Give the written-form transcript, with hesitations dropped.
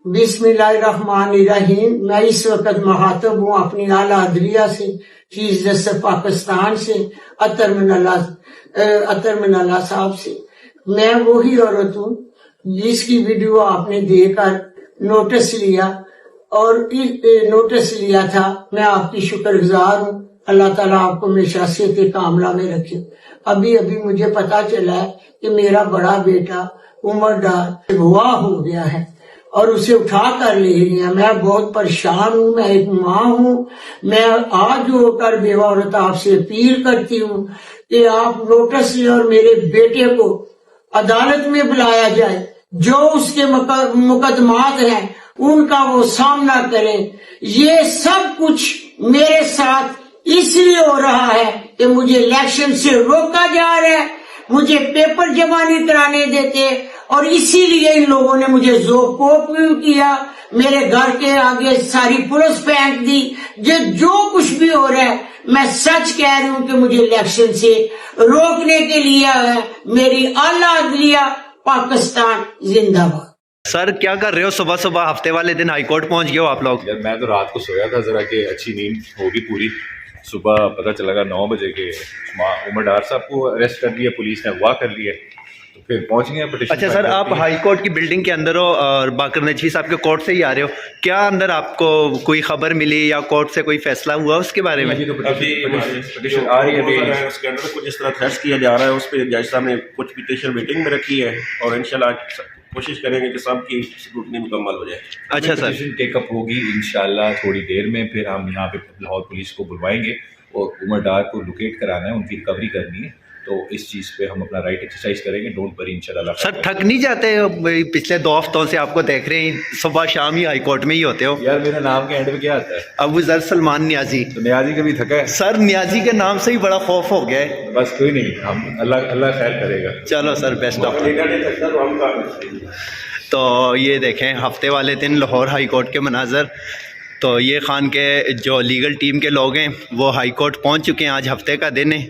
बिस्मिल्लाहिर्रहमानिर्रहीम। मैं इस वक्त मुखातब हूँ अपनी आला अदलिया से, चीफ जस्टिस पाकिस्तान से, अतर मिनल्ला साहब से। मैं वही औरत हूँ जिसकी वीडियो आपने देखकर नोटिस लिया था। मैं आपकी शुक्रगुजार हूँ। अल्लाह ताला आपको हमेशा सेहत कामला में रखे। अभी मुझे पता चला है कि मेरा बड़ा बेटा उमर डार अगवा हो गया है और उसे उठा कर ले गया। मैं बहुत परेशान हूँ, मैं एक माँ हूँ। मैं आज होकर बेवा औरत आपसे अपील करती हूँ कि आप नोटिस लें और मेरे बेटे को अदालत में बुलाया जाए। जो उसके मुकदमात हैं उनका वो सामना करें। ये सब कुछ मेरे साथ इसलिए हो रहा है कि मुझे इलेक्शन से रोका जा रहा है, मुझे पेपर जमा नहीं कराने देते और इसीलिए इन लोगों ने मुझे जोकोप किया। मेरे घर के आगे सारी पुलिस फेंक दी। जो कुछ भी हो रहा है मैं सच कह रही हूँ कि मुझे इलेक्शन से रोकने के लिए है। मेरी आला अदलिया पाकिस्तान जिंदाबाद। सर क्या कर रहे हो? सुबह सुबह हफ्ते वाले दिन हाई कोर्ट पहुंच गए हो आप लोग? यार मैं तो रात को सोया था जरा कि अच्छी नींद होगी पूरी। सुबह पता चला 9 बजे के उमर डार साहब को अरेस्ट कर लिया पुलिस ने, अगवा कर लिया, तो फिर पहुंच गए पिटीशन। अच्छा सर, आप हाई कोर्ट की बिल्डिंग के अंदर हो और बाकर नजवी साहब के कोर्ट से ही आ रहे हो। क्या अंदर आपको कोई खबर मिली या कोर्ट से कोई फैसला हुआ उसके बारे में? अभी पिटीशन आ रही है, उसके अंदर कुछ इस तरह थ्रेट्स किया जा रहा है। उस पर जज साहब ने कुछ पिटीशन वेटिंग में रखी है और इंशाल्लाह कोशिश करेंगे कि सबकी स्क्रूटनी मुकम्मल हो जाए। अच्छा सर, पिटीशन टेकअप होगी इंशाल्लाह थोड़ी देर में। फिर हम यहाँ पे लाहौर पुलिस को बुलवाएंगे और उमर डार को लोकेट कराना है, उनकी रिकवरी करनी है। तो इस चीज़ पे हम अपना राइट एक्सरसाइज करेंगे। डोंट वरी इंशाल्लाह। सर थक नहीं जाते? पिछले 2 हफ्तों से आपको देख रहे हैं, सुबह शाम ही हाई कोर्ट में ही होते हो। यार मेरा नाम के एंड में क्या आता है? अबू जर सलमान न्याजी। तो न्याजी कभी थका है? सर न्याजी के नाम से ही बड़ा खौफ हो गया है। बस कोई नहीं, हम अल्लाह खैर करेगा। चलो सर, बेस्ट ऑफ लक। तो ये देखें हफ्ते वाले दिन लाहौर हाई कोर्ट के मनाजर। तो ये खान के जो लीगल टीम के लोग हैं वो हाई कोर्ट पहुंच चुके हैं। आज हफ्ते का दिन है।